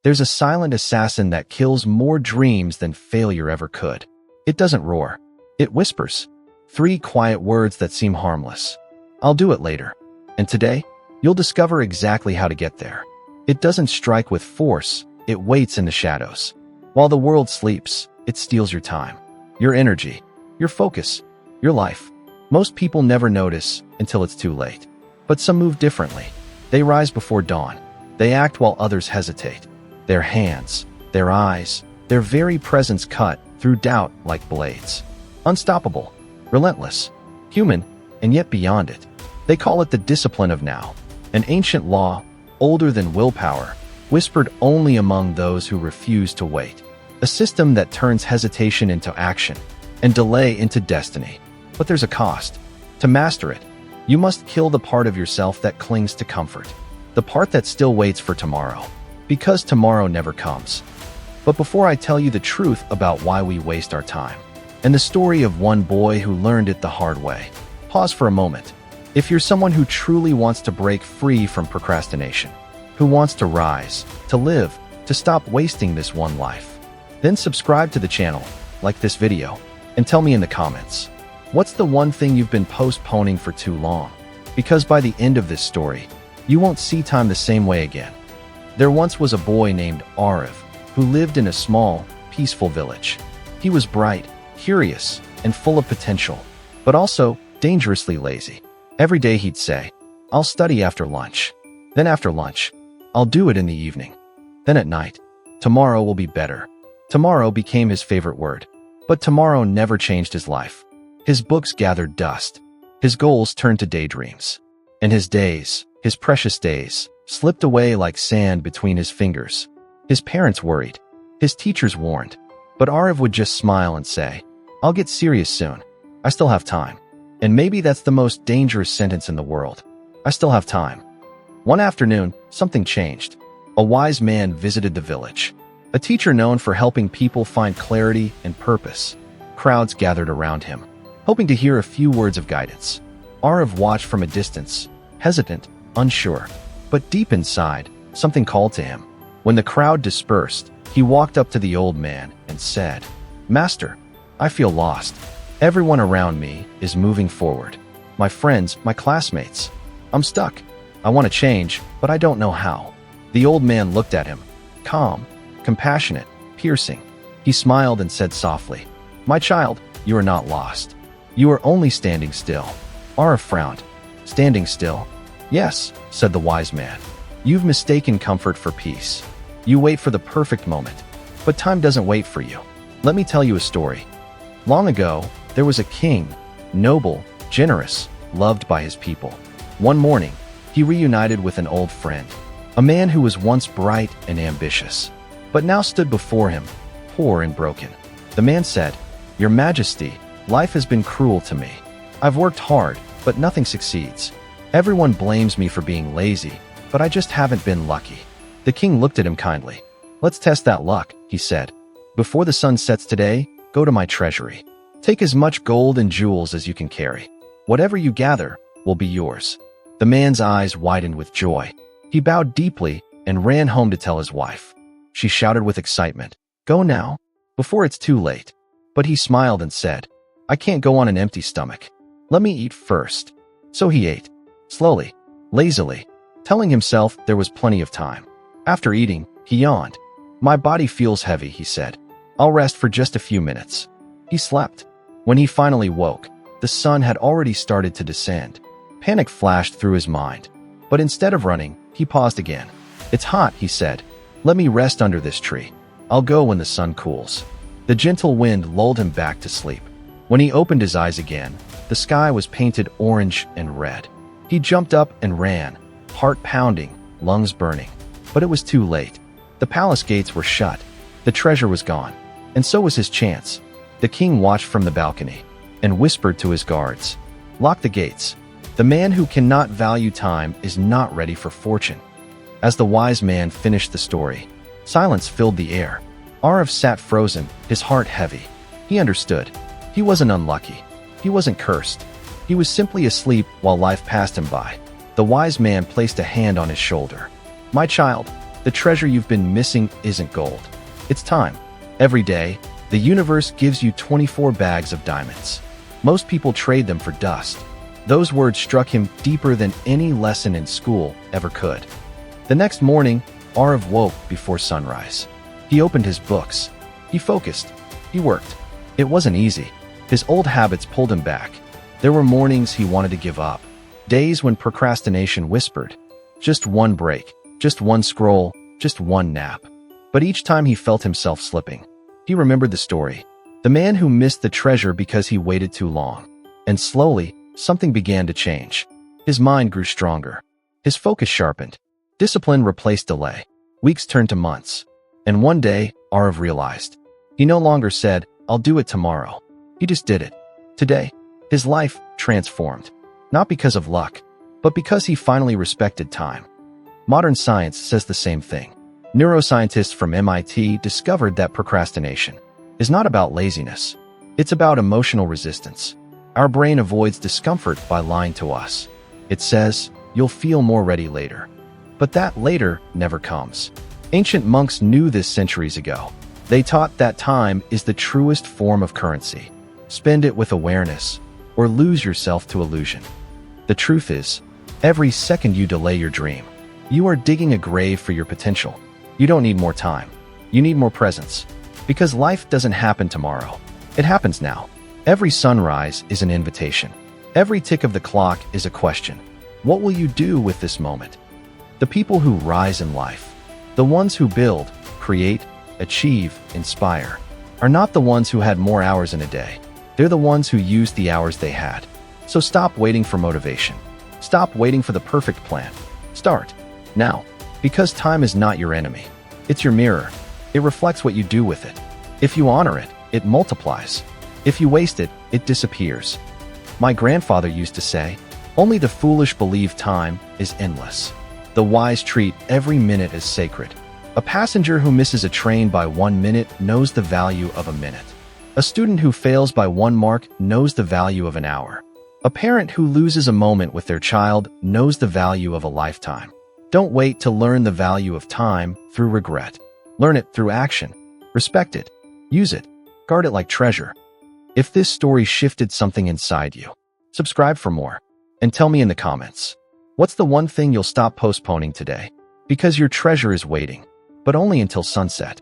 There's a silent assassin that kills more dreams than failure ever could. It doesn't roar. It whispers. 3 quiet words that seem harmless. I'll do it later. And today, you'll discover exactly how to get there. It doesn't strike with force. It waits in the shadows. While the world sleeps, it steals your time, your energy, your focus, your life. Most people never notice until it's too late. But some move differently. They rise before dawn. They act while others hesitate. Their hands, their eyes, their very presence cut through doubt like blades. Unstoppable, relentless, human, and yet beyond it. They call it the discipline of now, an ancient law, older than willpower, whispered only among those who refuse to wait. A system that turns hesitation into action and delay into destiny. But there's a cost. To master it, you must kill the part of yourself that clings to comfort, the part that still waits for tomorrow, because tomorrow never comes. But before I tell you the truth about why we waste our time, and the story of one boy who learned it the hard way, pause for a moment. If you're someone who truly wants to break free from procrastination, who wants to rise, to live, to stop wasting this one life, then subscribe to the channel, like this video, and tell me in the comments, what's the one thing you've been postponing for too long? Because by the end of this story, you won't see time the same way again. There once was a boy named Aarav, who lived in a small, peaceful village. He was bright, curious, and full of potential, but also dangerously lazy. Every day he'd say, "I'll study after lunch. Then after lunch, I'll do it in the evening. Then at night, tomorrow will be better." Tomorrow became his favorite word. But tomorrow never changed his life. His books gathered dust. His goals turned to daydreams. And his days, his precious days, slipped away like sand between his fingers. His parents worried. His teachers warned. But Aarav would just smile and say, "I'll get serious soon. I still have time." And maybe that's the most dangerous sentence in the world. I still have time. One afternoon, something changed. A wise man visited the village. A teacher known for helping people find clarity and purpose. Crowds gathered around him, hoping to hear a few words of guidance. Aarav watched from a distance, hesitant, unsure. But deep inside, something called to him. When the crowd dispersed, he walked up to the old man and said, "Master, I feel lost. Everyone around me is moving forward. My friends, my classmates. I'm stuck. I want to change, but I don't know how." The old man looked at him, calm, compassionate, piercing. He smiled and said softly, "My child, you are not lost. You are only standing still." Aarav frowned. "Standing still?" "Yes," said the wise man. "You've mistaken comfort for peace. You wait for the perfect moment. But time doesn't wait for you. Let me tell you a story. Long ago, there was a king, noble, generous, loved by his people. One morning, he reunited with an old friend, a man who was once bright and ambitious, but now stood before him, poor and broken. The man said, "Your Majesty, life has been cruel to me. I've worked hard, but nothing succeeds. Everyone blames me for being lazy, but I just haven't been lucky." The king looked at him kindly. "Let's test that luck," he said. "Before the sun sets today, go to my treasury. Take as much gold and jewels as you can carry. Whatever you gather will be yours." The man's eyes widened with joy. He bowed deeply and ran home to tell his wife. She shouted with excitement, "Go now, before it's too late." But he smiled and said, "I can't go on an empty stomach. Let me eat first." So he ate, slowly, lazily, telling himself there was plenty of time. After eating, he yawned. "My body feels heavy," he said. "I'll rest for just a few minutes." He slept. When he finally woke, the sun had already started to descend. Panic flashed through his mind. But instead of running, he paused again. "It's hot," he said. "Let me rest under this tree. I'll go when the sun cools." The gentle wind lulled him back to sleep. When he opened his eyes again, the sky was painted orange and red. He jumped up and ran, heart pounding, lungs burning. But it was too late. The palace gates were shut. The treasure was gone. And so was his chance. The king watched from the balcony and whispered to his guards, "Lock the gates. The man who cannot value time is not ready for fortune." As the wise man finished the story, silence filled the air. Aarav sat frozen, his heart heavy. He understood. He wasn't unlucky. He wasn't cursed. He was simply asleep while life passed him by. The wise man placed a hand on his shoulder. "My child, The treasure you've been missing isn't gold. It's time. Every day, the universe gives you 24 bags of diamonds. Most people trade them for dust. Those words struck him deeper than any lesson in school ever could. The next morning, Aarav woke before sunrise. He opened his books. He focused. He worked. It wasn't easy. His old habits pulled him back. There were mornings he wanted to give up. Days when procrastination whispered, just one break, just one scroll, just one nap. But each time he felt himself slipping, he remembered the story. The man who missed the treasure because he waited too long. And slowly, something began to change. His mind grew stronger. His focus sharpened. Discipline replaced delay. Weeks turned to months. And one day, Aarav realized. He no longer said, "I'll do it tomorrow." He just did it. Today, his life transformed. Not because of luck, but because he finally respected time. Modern science says the same thing. Neuroscientists from MIT discovered that procrastination is not about laziness. It's about emotional resistance. Our brain avoids discomfort by lying to us. It says, "You'll feel more ready later." But that later never comes. Ancient monks knew this centuries ago. They taught that time is the truest form of currency. Spend it with awareness, or lose yourself to illusion. The truth is, every second you delay your dream, you are digging a grave for your potential. You don't need more time. You need more presence. Because life doesn't happen tomorrow. It happens now. Every sunrise is an invitation. Every tick of the clock is a question. What will you do with this moment? The people who rise in life, the ones who build, create, achieve, inspire, are not the ones who had more hours in a day. They're the ones who used the hours they had. So stop waiting for motivation. Stop waiting for the perfect plan. Start now. Because time is not your enemy. It's your mirror. It reflects what you do with it. If you honor it, it multiplies. If you waste it, it disappears. My grandfather used to say, "Only the foolish believe time is endless. The wise treat every minute as sacred." A passenger who misses a train by 1 minute knows the value of a minute. A student who fails by 1 mark knows the value of an hour. A parent who loses a moment with their child knows the value of a lifetime. Don't wait to learn the value of time through regret. Learn it through action. Respect it. Use it. Guard it like treasure. If this story shifted something inside you, subscribe for more. And tell me in the comments, what's the one thing you'll stop postponing today? Because your treasure is waiting, but only until sunset.